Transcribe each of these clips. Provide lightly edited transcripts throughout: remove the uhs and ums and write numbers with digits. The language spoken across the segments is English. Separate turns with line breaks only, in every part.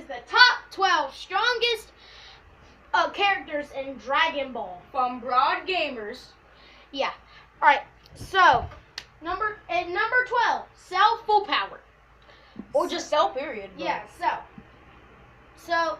the top 12 strongest characters in Dragon Ball.
From Broad Gamers.
Yeah. Alright, so, number 12, Cell Full Power.
Or just Cell, period. Bro.
Yeah, Cell. So,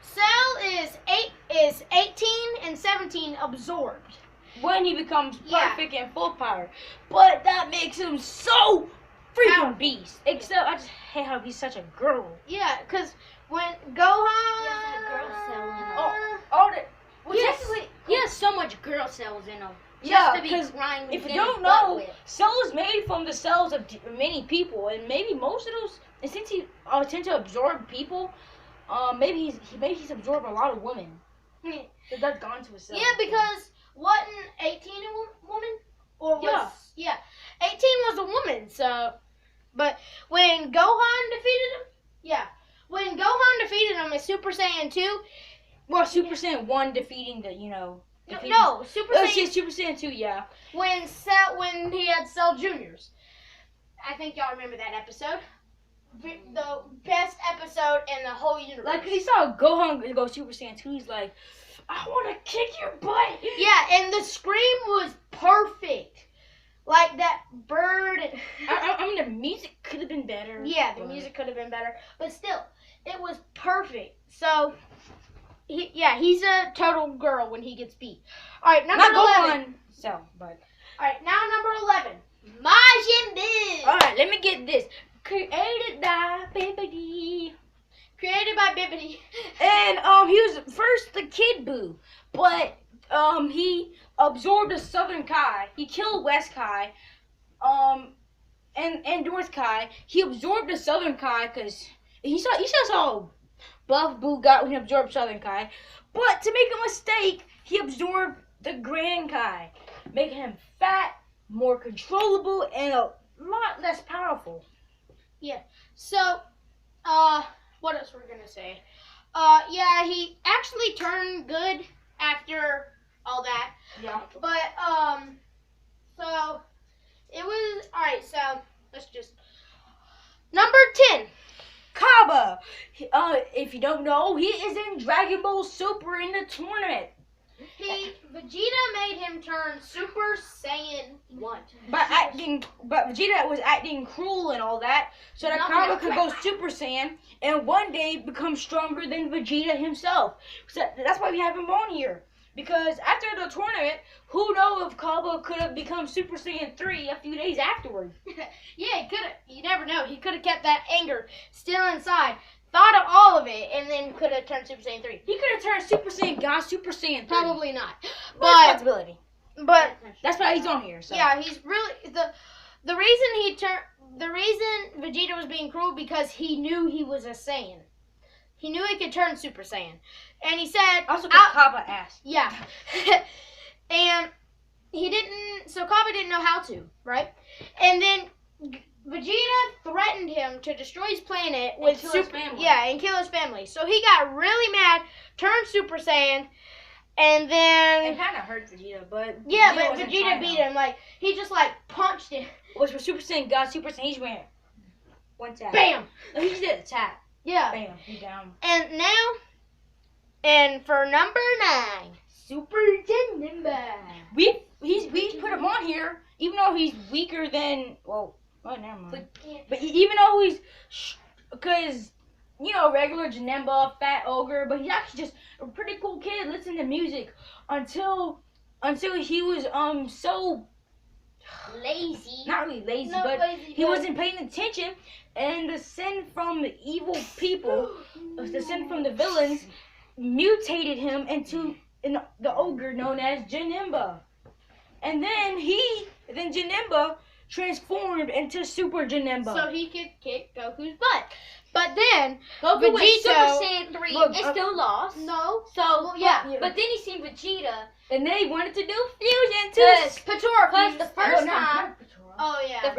Cell is 18 and 17 absorbed.
When he becomes perfect and full power. But that makes him so freaking beast. Except I just hate how he's such a girl.
Yeah, because when Gohan...
He has so much girl cells in him.
Yeah,
because
if you don't know, Cell is made from the cells of many people, and maybe most of those, and since he tend to absorb people, maybe he's absorbed a lot of women. That's gone to his cell.
Yeah, because wasn't 18 a woman? Or was, yeah, 18 was a woman. So, but when Gohan defeated him in Super Saiyan 2.
Well, Super Saiyan 1 defeating the,
No, Super Saiyan.
Super Saiyan 2, yeah.
When he had Cell Juniors. I think y'all remember that episode. The best episode in the whole universe.
Like, he saw Gohan go Super Saiyan 2, he's like, I want to kick your butt.
Yeah, and the scream was perfect. Like that bird.
I mean, the music could have been better.
Yeah, the music could have been better. But still, it was perfect. So... he's a total girl when he gets beat. All right, number 11. All right, now number 11. Majin Buu.
All right, let me get this. Created by Bibbidi. And he was first the Kid Buu, but he absorbed the Southern Kai. He killed West Kai, and North Kai. He absorbed the Southern Kai because he saw Buff Buu got when he absorbed Southern Kai. But to make a mistake, he absorbed the Grand Kai, making him fat, more controllable, and a lot less powerful.
Yeah. So, what else we're gonna say? Yeah, he actually turned good after all that.
Yeah.
But, so, it was, alright, so, let's just, number 10.
Kaba. If you don't know, he is in Dragon Ball Super in the tournament.
Vegeta made him turn Super Saiyan 1.
But Vegeta was acting cruel and all that, so that Kaba could go Super Saiyan and one day become stronger than Vegeta himself. So that's why we have him on here. Because after the tournament, who knows if Kaba could have become Super Saiyan 3 a few days afterwards.
Yeah, he could have. You never know. He could have kept that anger still inside, thought of all of it, and then could have turned Super Saiyan 3.
He could have turned Super Saiyan God, Super Saiyan 3.
Probably not.
Responsibility.
But
that's why he's on here. So.
Yeah, he's really the reason the reason Vegeta was being cruel because he knew he was a Saiyan. He knew he could turn Super Saiyan. And he said...
Also, because Kaba asked.
Yeah. And he didn't... So, Kaba didn't know how to, right? And then Vegeta threatened him to destroy his planet with
his family.
Yeah, and kill his family. So, he got really mad, turned Super Saiyan, and then...
It kind of hurt Vegeta, but...
Yeah, but Vegeta beat him. Like, he just, like, punched him.
Which was Super Saiyan God, Super Saiyan, he just went... One tap.
Bam!
He just did a tap.
Yeah.
Bam, he down.
And now, and for number 9, Super Janemba.
We put him on here, even though he's weaker than, well, never mind. But even though he's, because, regular Janemba, fat ogre, but he's actually just a pretty cool kid, listening to music until he was, so
lazy.
Not really lazy, but he wasn't paying attention. And the sin from the evil people, the sin from the villains, mutated him into the ogre known as Janemba. And then Janemba transformed into Super Janemba.
So he could kick Goku's butt. But then,
Goku went
Vegeta...
Super Saiyan 3 and still lost.
No.
So,
yeah.
But then he seen Vegeta.
And then he wanted to do fusion too.
Patora.
Plus the first time...
Oh, yeah.
The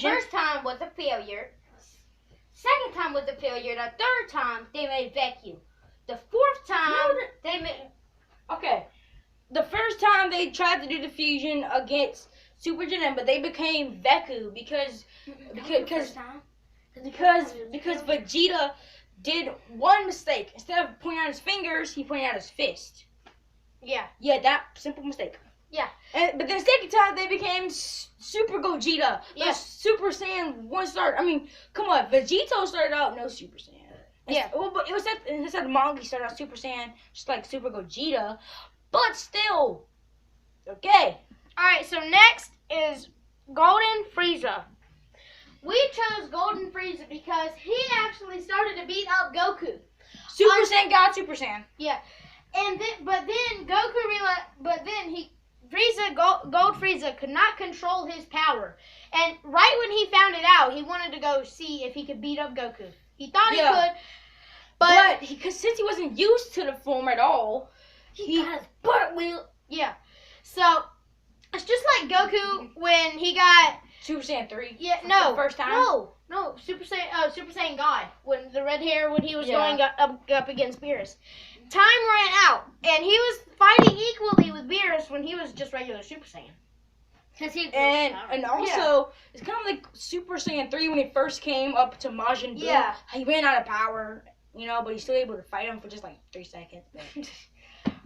first time was a failure. Second time was a failure. The third time, they made vacuum. The fourth time, they made...
Okay. The first time they tried to do the fusion against Super Janemba, they became Veku because Vegeta did one mistake. Instead of pointing out his fingers, he pointed out his fist.
Yeah.
Yeah, that simple mistake.
Yeah.
But the second time they became Super Gogeta.
Yeah.
Super Saiyan 1 star. I mean, come on. Vegito started out no Super Saiyan.
Yeah.
Well, but it was instead of manga, he started out Super Saiyan, just like Super Gogeta. But still. Okay.
Alright, so next is Golden Frieza. We chose Golden Frieza because he actually started to beat up Goku.
Super Saiyan got Super Saiyan.
Yeah. And then, but then Goku realized, Gold Frieza could not control his power. And right when he found it out, he wanted to go see if he could beat up Goku. He thought he could, but
since he wasn't used to the form at all,
he got his butt wheel. Yeah. So it's just like Goku when he got
Super Saiyan 3.
Yeah,
for
no,
the first time.
No, Super Saiyan God, when the red hair, when he was going up against Beerus. Time ran out, and he was fighting equally with Beerus when he was just regular Super Saiyan.
And also, it's kind of like Super Saiyan 3 when he first came up to Majin Buu.
Yeah.
He ran out of power, but he's still able to fight him for just like 3 seconds.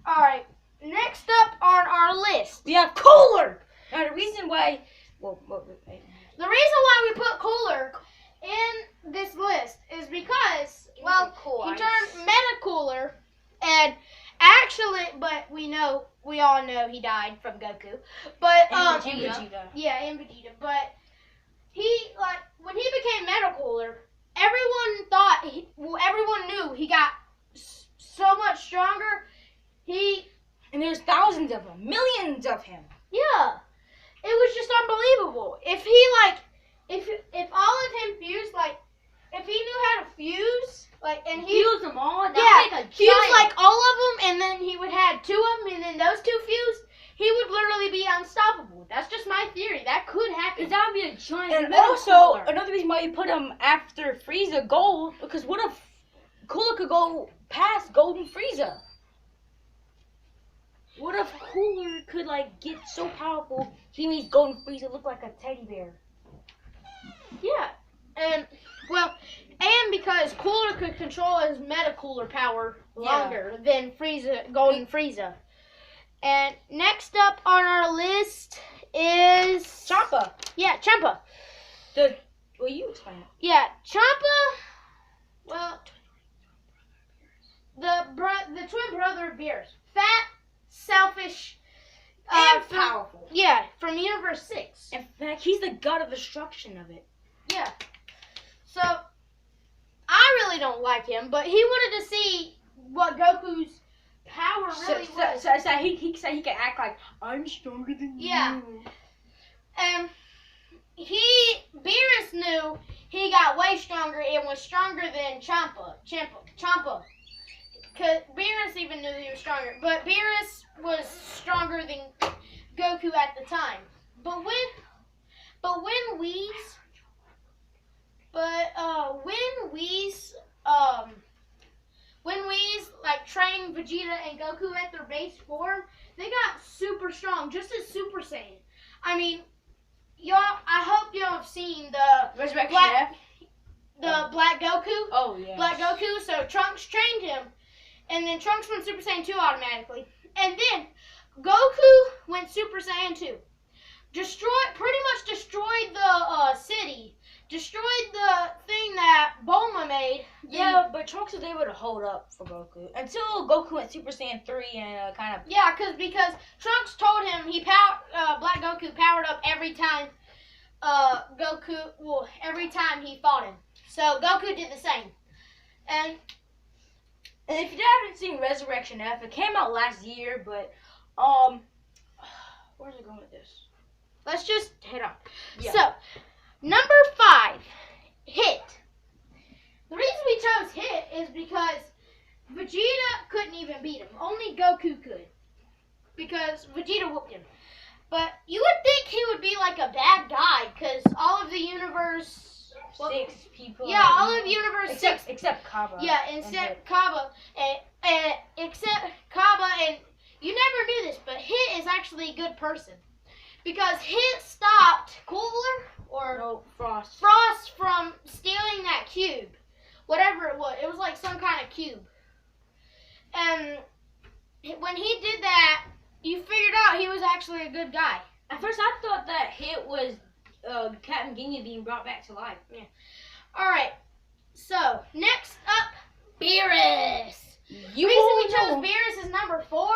Alright, next up on our list.
We have Cooler! Now, the reason why...
The reason why we put Cooler in this list is because, he turned Meta Cooler, and actually, but we all know he died from Goku. But,
Vegeta.
Yeah, and Vegeta. But he, when he became Meta Cooler, everyone knew he got so much stronger.
And there's thousands of him, millions of him.
Yeah. It was just unbelievable. If if all of him fused, if he knew how to fuse, and he
fuse them all,
fuse all of them, and then he would have 2 of them, and then those 2 fused, he would literally be unstoppable. That's just my theory. That could happen.
That would be a giant.
And also, another reason why you put him after Frieza Gold, because what if Cooler could go past Golden Frieza? What if Cooler could get so powerful he makes Golden Frieza look like a teddy bear?
Yeah, and because Cooler could control his Meta Cooler power longer than Golden Frieza. And next up on our list is
Champa.
Yeah, Champa.
You explain it.
Yeah, Champa. Well, the twin brother of Beerus, fat, selfish,
and powerful.
Yeah, from Universe 6.
In fact, he's the god of destruction of it.
Yeah. So, I really don't like him, but he wanted to see what Goku's power really was.
So he said he can act like, I'm stronger than you.
Yeah. And Beerus knew he got way stronger and was stronger than Champa. Because Beerus even knew he was stronger. But Beerus was stronger than Goku at the time. But when Whis trained Vegeta and Goku at their base form, they got super strong, just as Super Saiyan. I mean, I hope y'all have seen the
Resurrection
Black Goku.
Oh yeah.
Black Goku. So Trunks trained him, and then Trunks went Super Saiyan 2 automatically, and then Goku went Super Saiyan 2. Pretty much destroyed the city. Destroyed the thing that Bulma made.
Yeah, but Trunks was able to hold up for Goku until Goku went Super Saiyan 3 and kind of.
Yeah, because Trunks told him Black Goku powered up every time every time he fought him. So Goku did the same. And
if you haven't seen Resurrection F, it came out last year, but where's it going with this?
Let's just hit on.
Yeah.
So, number 5, Hit. The reason we chose Hit is because Vegeta couldn't even beat him. Only Goku could. Because Vegeta whooped him. But you would think he would be like a bad guy, because all of the universe...
6 people.
Yeah, all of universe 6.
Except Kaba.
Yeah, except Kaba. Except Kaba, and you never knew this, but Hit is actually a good person. Because Hit stopped Cooler,
Frost.
Frost from stealing that cube. whatever it was like some kind of cube. And when he did that, you figured out he was actually a good guy.
At first, I thought that hit was Captain Ginyu being brought back to life.
Yeah. All right. So next up, Beerus. The reason we chose Beerus as number 4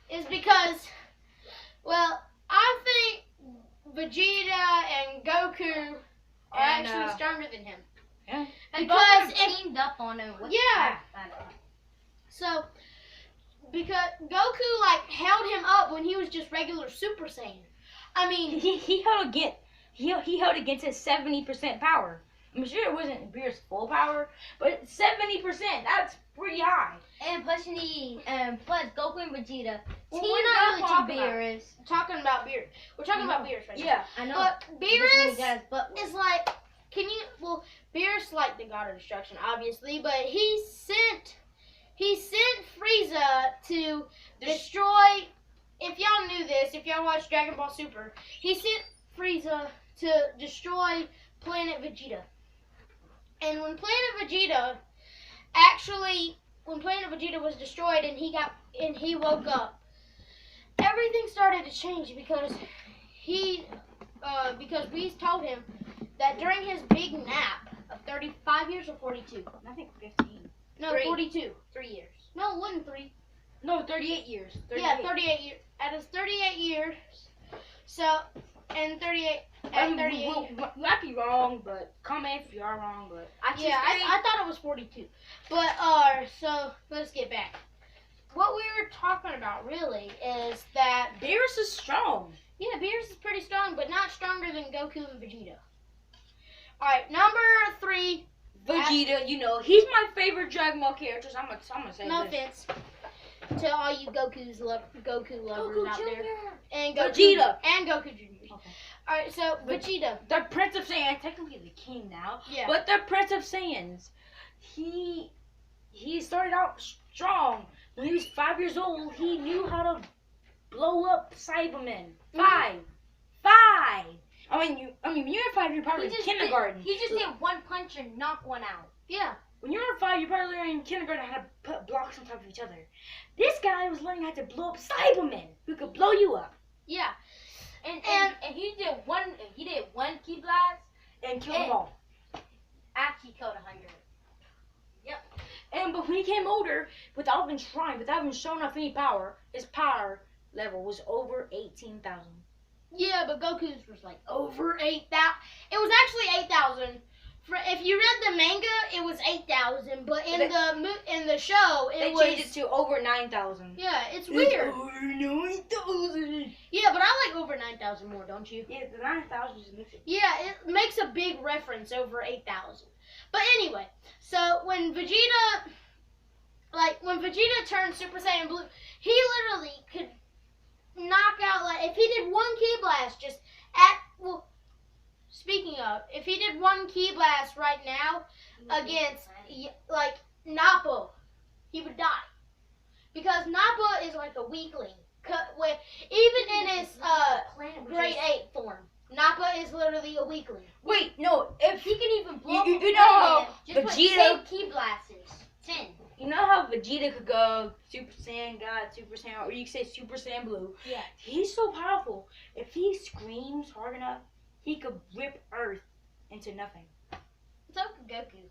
is because, well, I think Vegeta and Goku are actually stronger than him.
Yeah.
Because
teamed up on him.
So, because Goku like held him up when he was just regular Super Saiyan. I mean,
he held against his 70% power. I'm sure it wasn't Beerus' full power, but 70%, that's pretty high.
And plus Goku and Vegeta
well,
teamed
we're not
up
really
on Beerus.
talking about Beerus. We're talking about Beerus right now.
Yeah, I know.
But Beerus is like, Beerus like the God of Destruction, obviously, but he sent Frieza to destroy. If y'all knew this, if y'all watched Dragon Ball Super, he sent Frieza to destroy Planet Vegeta. And when Planet Vegeta was destroyed and he woke up, everything started to change because we told him that during his big nap of 35 years or 42.
I think 15.
No, 42.
3 years.
No, it wasn't 3.
No, 38 years. 38.
Yeah, 38 years. At his 38 years. So, and 38. At 38.
We might be wrong, but comment if you are wrong. But
I thought it was 42. But so let's get back. What we were talking about really is that
Beerus is strong.
Yeah, Beerus is pretty strong, but not stronger than Goku and Vegeta. All right, number 3.
Vegeta, he's my favorite Dragon Ball character. I'm gonna say
no
this.
offense to all you Goku lovers out there, and
Vegeta
and Goku Jr.
Okay.
All right, so Vegeta,
the Prince of Saiyans, technically the king now.
Yeah.
But the Prince of Saiyans, he started out strong. When he was 5 years old, he knew how to blow up Cybermen. Five. I mean, when you're 5, you're probably in kindergarten.
He just did one punch and knock one out.
Yeah.
When you're 5, you're probably learning in kindergarten how to put blocks on top of each other. This guy was learning how to blow up Cybermen who could blow you up.
Yeah.
And he did one key blast
and killed them all.
After he killed 100.
But when he came older, without even showing off any power, his power level was over 18,000.
Yeah, but Goku's was like over 8,000. It was actually 8,000. If you read the manga, it was 8,000, but in the show,
they changed it to over 9,000.
Yeah, it's weird.
Over 9,000.
Yeah, but I like over 9,000 more, don't you?
Yeah, the 9,000 just makes it.
Yeah, it makes a big reference over 8,000. But anyway, so when Vegeta turned Super Saiyan Blue, he literally could knock out, if he did one Ki Blast if he did one Ki Blast right now against, Nappa, he would die. Because Nappa is like a weakling. Even in his grade 8 form, Nappa is literally a weakling.
Wait, no, if
he can even blow
you know how
Vegeta Ki Blasts 10.
You know how Vegeta could go Super Saiyan God, Super Saiyan, or you could say Super Saiyan Blue.
Yeah.
He's so powerful. If he screams hard enough, he could rip Earth into nothing.
So could Goku.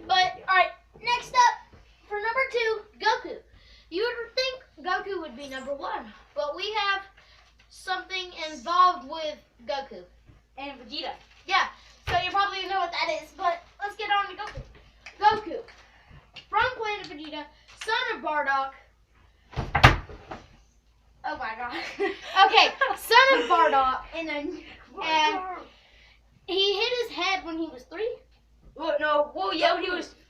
But alright, next up for number 2, Goku. You would think Goku would be number 1, but we have something involved with Goku
and Vegeta.
Yeah, so you probably know what that is, but let's get on to Goku. Goku, from Planet Vegeta, son of Bardock. Oh my god. Okay, son of Bardock, and he hit his head when he was 3.
When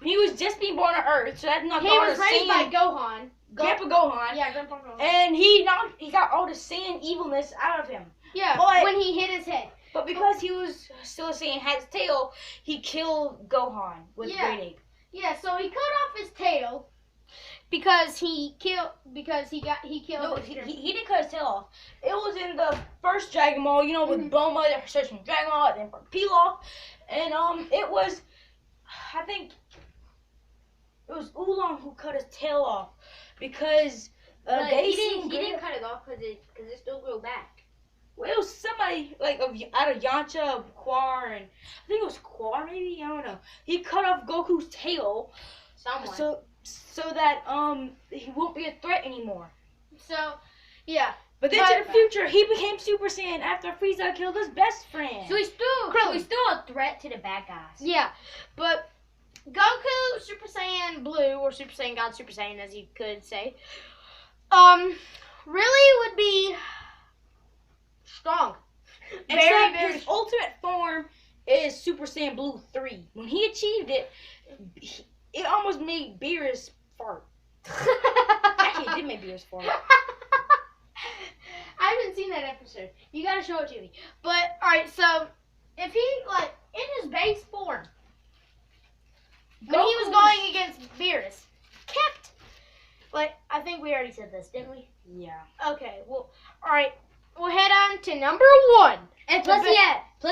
he was just being born on Earth, so that's not.
He was raised by Gohan.
Grandpa Gohan.
Yeah, Grandpa Gohan.
And he got all the Saiyan evilness out of him.
Yeah, when he hit his head.
But because he was still a Saiyan, had his tail, he killed Gohan with Great Ape.
Yeah, so he cut off his tail because he killed.
No, he didn't cut his tail off. It was in the first Dragon Ball, with Bulma, they were searching Dragon Ball, then Pilaf, and it was, I think it was Oolong who cut his tail off because
he didn't cut it off because it still grew back.
Well, it was somebody like out of Yamcha, Quar, and I think it was Quar maybe. I don't know. He cut off Goku's tail, so that he won't be a threat anymore.
So, yeah.
But then to the future, he became Super Saiyan after Frieza killed his best friend.
So he's still a threat to the bad guys.
Yeah, but Goku Super Saiyan Blue, or Super Saiyan God Super Saiyan, as you could say, really would be strong.
Except his ultimate form is Super Saiyan Blue 3. When he achieved it, it almost made Beerus fart. Actually, it did make Beerus fart.
I haven't seen that episode. You gotta show it to me. But, alright, so, if he, like, in his base form, when he was going against Beerus, kept, like, I think we already said this, didn't we?
Yeah.
Okay, well, alright, we'll head on to number 1.
And plus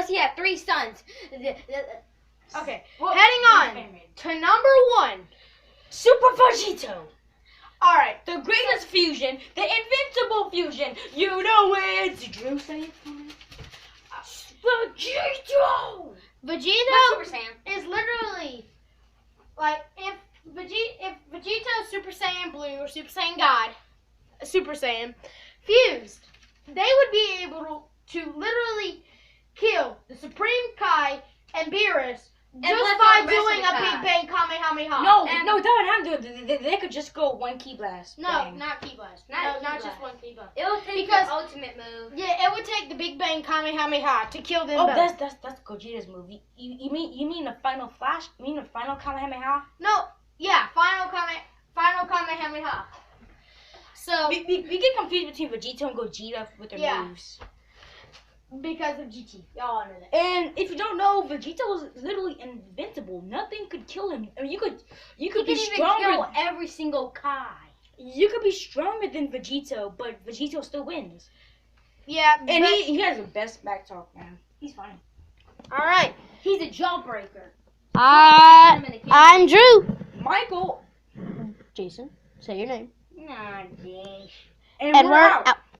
he had 3 sons.
Okay, heading on to number 1.
Super Vegito.
Alright.
The greatest fusion, the invincible fusion. You know it's Drew saying Vegito!
Vegito is literally, like, if Vegito, Super Saiyan Blue, or Super Saiyan God, Super Saiyan, fused, they would be able to literally kill the Supreme Kai and Beerus just by doing a Big Bang Kamehameha.
No, that would happen. They could just go one Ki Blast.
No,
bang.
not Ki Blast. Not just one Ki Blast.
It will take the ultimate move.
Yeah, it would take the Big Bang Kamehameha to kill them.
Oh,
both.
that's Gogeta's move. You mean the final flash? You mean the final Kamehameha?
No, yeah, final Kamehameha. So
we get confused between Vegito and Gogeta with their moves.
Because of GT. Y'all know that.
And if you don't know, Vegeta was literally invincible. Nothing could kill him. I mean, you could be stronger.
Kill every single Kai.
You could be stronger than Vegito, but Vegito still wins.
Yeah,
and he has the best back talk, man. He's fine.
All right.
He's a jawbreaker.
I'm Drew.
Michael.
Jason, say your name.
Nah, Dish.
And we're out.